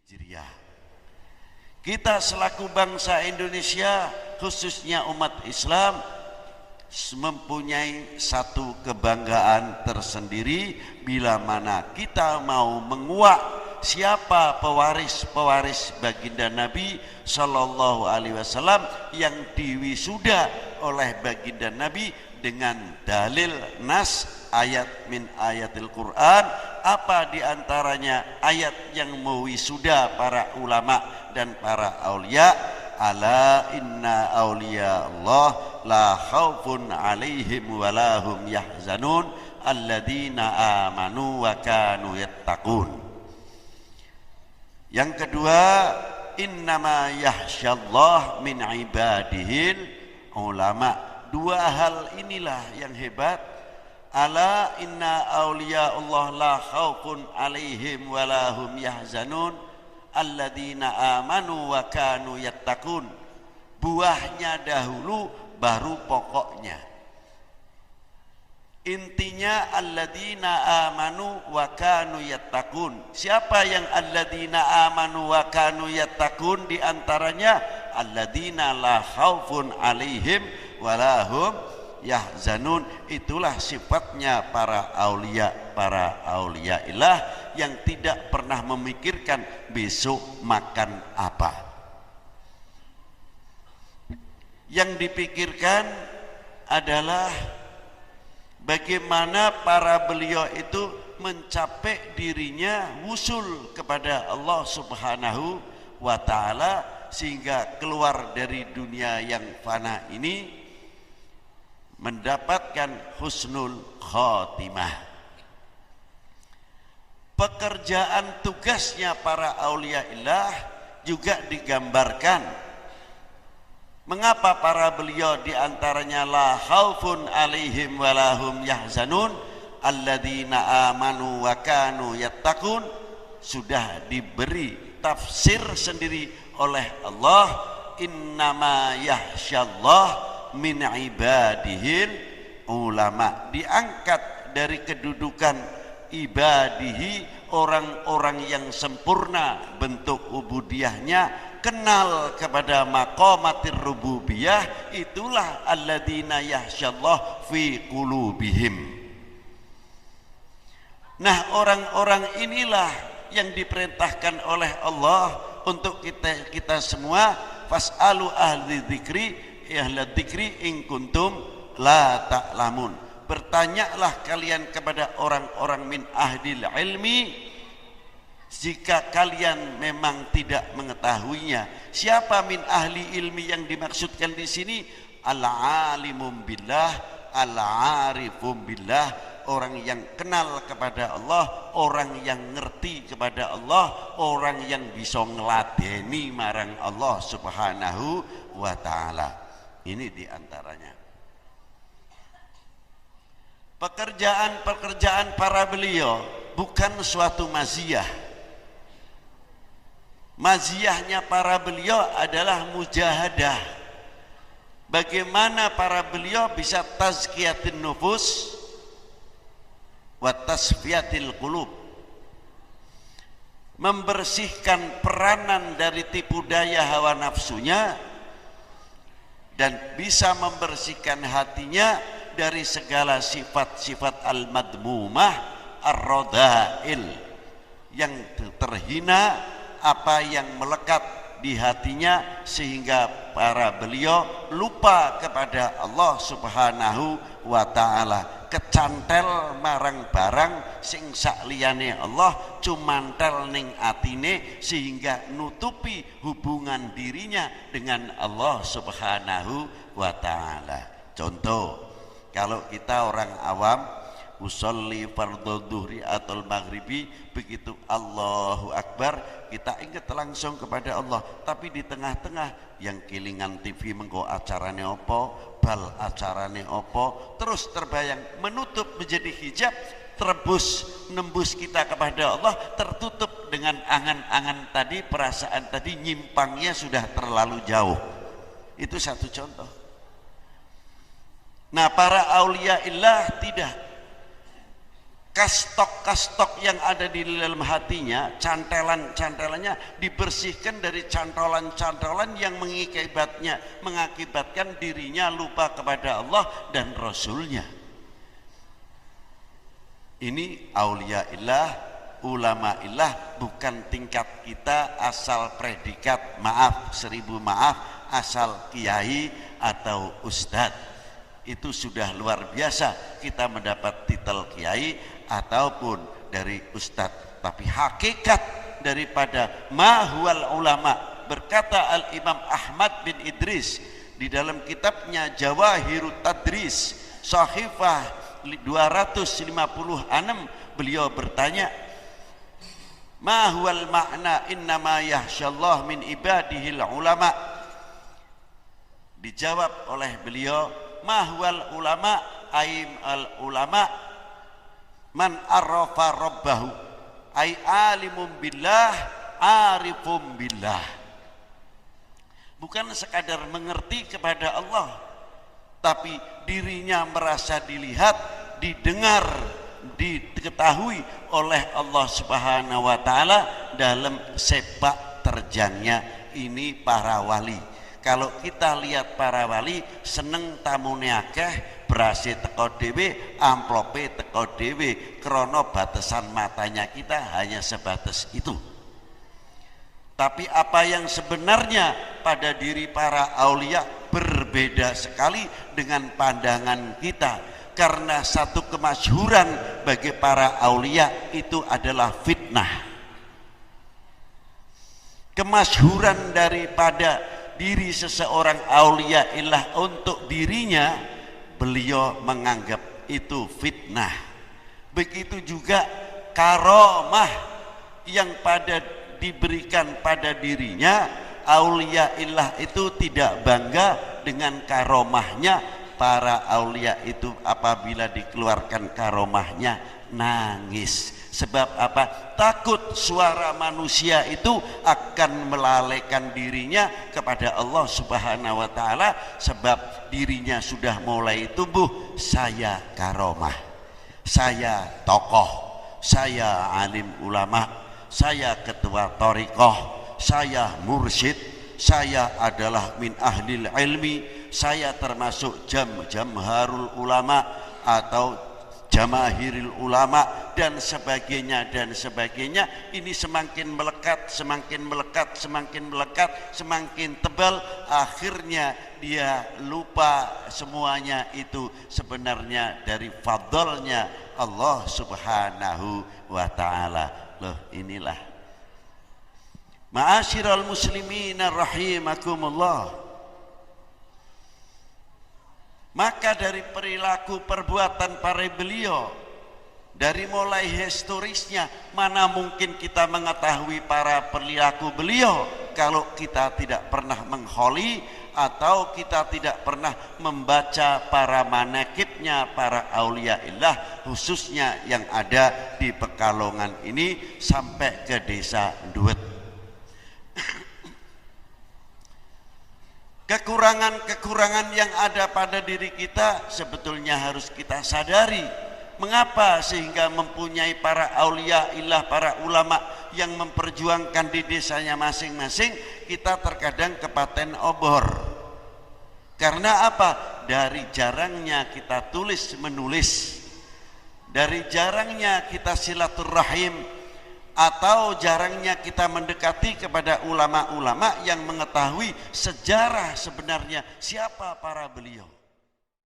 Hijriah. Kita selaku bangsa Indonesia, khususnya umat Islam, mempunyai satu kebanggaan tersendiri bila mana kita mau menguak siapa pewaris baginda Nabi Sallallahu Alaihi Wasallam yang diwisuda oleh baginda Nabi dengan dalil nas ayat min ayatil Quran. Apa diantaranya ayat yang mewisuda para ulama dan para aulia? Ala inna awliya Allah la khaufun alaihim wa lahum yahzanun alladzina amanu wa kanu yattaqun. Yang kedua, innama yahsyallah min ibadihil ulama. Dua hal inilah yang hebat. Ala inna awliya Allah la khaufun alaihim wa lahum yahzanun alladzina amanu wa kanu yattaqun. Buahnya dahulu baru pokoknya. Intinya alladzina amanu wa kanu yattaqun. Siapa yang alladzina amanu wa kanu yattaqun? Di antaranya alladzina la khaufun alaihim wa lahum yahzanun. Itulah sifatnya para aulia ilah yang tidak pernah memikirkan besok makan apa. Yang dipikirkan adalah bagaimana para beliau itu mencapai dirinya wusul kepada Allah Subhanahu wa ta'ala, sehingga keluar dari dunia yang fana ini mendapatkan husnul khotimah. Pekerjaan tugasnya para aulia ilah juga digambarkan. Mengapa para beliau diantaranya la khaufun alaihim walahum yahzanun alladzina amanu wa kanu yattaqun? Sudah diberi tafsir sendiri oleh Allah. Innama yahsyallah min ibadihil ulama. Diangkat dari kedudukan ibadihi, orang-orang yang sempurna bentuk ubudiyahnya, kenal kepada maqamatir rububiyah, itulah alladzina yahsyallah fi qulubihim. Nah, orang-orang inilah yang diperintahkan oleh Allah untuk kita semua, fas'alu ahli dzikri ahla dzikri in kuntum la ta'lamun. Bertanyalah kalian kepada orang-orang min ahlil ilmi jika kalian memang tidak mengetahuinya. Siapa min ahli ilmi yang dimaksudkan di sini? Al-alimum billah, al-arifum billah, orang yang kenal kepada Allah, orang yang ngerti kepada Allah, orang yang bisa ngeladeni marang Allah Subhanahu wa ta'ala. Ini diantaranya. Pekerjaan para beliau bukan suatu maziyah. Maziyahnya para beliau adalah mujahadah. Bagaimana para beliau bisa tazkiyatin nufus wa tasfiyatil qulub, membersihkan peranan dari tipu daya hawa nafsunya dan bisa membersihkan hatinya dari segala sifat-sifat al-madmumah ar-radha'il, yang terhina, apa yang melekat di hatinya, sehingga para beliau lupa kepada Allah Subhanahu wa ta'ala, kecantel marang barang sing sakliyane Allah, cumantel ning atine, sehingga nutupi hubungan dirinya dengan Allah Subhanahu wa ta'ala. Contoh, kalau kita orang awam usolli fardhu dhuhri atau maghribi, begitu Allahu Akbar kita ingat langsung kepada Allah, tapi di tengah-tengah yang kilingan TV mengko acarane opo, bal acarane opo, terus terbayang menutup menjadi hijab, terbus nembus kita kepada Allah, tertutup dengan angan-angan tadi, perasaan tadi, nyimpangnya sudah terlalu jauh. Itu satu contoh. Nah, para aulia illah tidak. kastok-kastok yang ada di dalam hatinya, cantelan-cantelannya dibersihkan dari cantolan-cantolan yang mengakibatkan dirinya lupa kepada Allah dan Rasulnya. Ini auliaillah, ulamaillah, bukan tingkat kita asal predikat maaf, 1000 maaf, asal kiai atau ustadz. Itu sudah luar biasa kita mendapat titel kiai ataupun dari ustadz. Tapi hakikat daripada mahwal ulama, berkata Al-Imam Ahmad bin Idris di dalam kitabnya Jawahirut Tadris Sahifah 256, beliau bertanya, mahwal makna innama yahsyallah min ibadihil ulama. Dijawab oleh beliau, mahwal ulama aim al ulama man arrafa rabbahu ay alimum billah arifum billah. Bukan sekadar mengerti kepada Allah, tapi dirinya merasa dilihat, didengar, diketahui oleh Allah Subhanahu wa taala dalam sepak terjangnya. Ini para wali. Kalau kita lihat para wali, seneng tamune akeh, berase teko dhewe, amplope teko dhewe, krana batasan matanya kita hanya sebatas itu. Tapi apa yang sebenarnya pada diri para aulia berbeda sekali dengan pandangan kita, karena satu kemasyhuran bagi para aulia itu adalah fitnah. Kemasyhuran daripada diri seseorang aulia illah untuk dirinya, beliau menganggap itu fitnah. Begitu juga karomah yang diberikan pada dirinya, aulia illah itu tidak bangga dengan karomahnya. Para aulia itu apabila dikeluarkan karomahnya nangis. Sebab apa? Takut suara manusia itu akan melalaikan dirinya kepada Allah Subhanahu wa taala, sebab dirinya sudah mulai tumbuh. Saya karomah, saya tokoh, saya alim ulama, saya ketua thariqah, saya mursyid, saya adalah min ahlil ilmi, saya termasuk jamharul ulama atau jamahiril ulama, dan sebagainya dan sebagainya. Ini semakin melekat, semakin melekat, semakin melekat, semakin tebal, akhirnya dia lupa semuanya itu sebenarnya dari fadlnya Allah Subhanahu wa taala. Loh, inilah ma'asyiral muslimin rahimakumullah. Maka dari perilaku perbuatan para beliau, dari mulai historisnya, mana mungkin kita mengetahui para perilaku beliau kalau kita tidak pernah mengholi atau kita tidak pernah membaca para manakibnya para auliaillah, khususnya yang ada di Pekalongan ini sampai ke desa Nduwet. Kekurangan-kekurangan yang ada pada diri kita sebetulnya harus kita sadari. Mengapa sehingga mempunyai para aulia illah, para ulama yang memperjuangkan di desanya masing-masing, kita terkadang kepaten obor. Karena apa? Dari jarangnya kita tulis menulis, dari jarangnya kita silaturahim, atau jarangnya kita mendekati kepada ulama-ulama yang mengetahui sejarah sebenarnya siapa para beliau.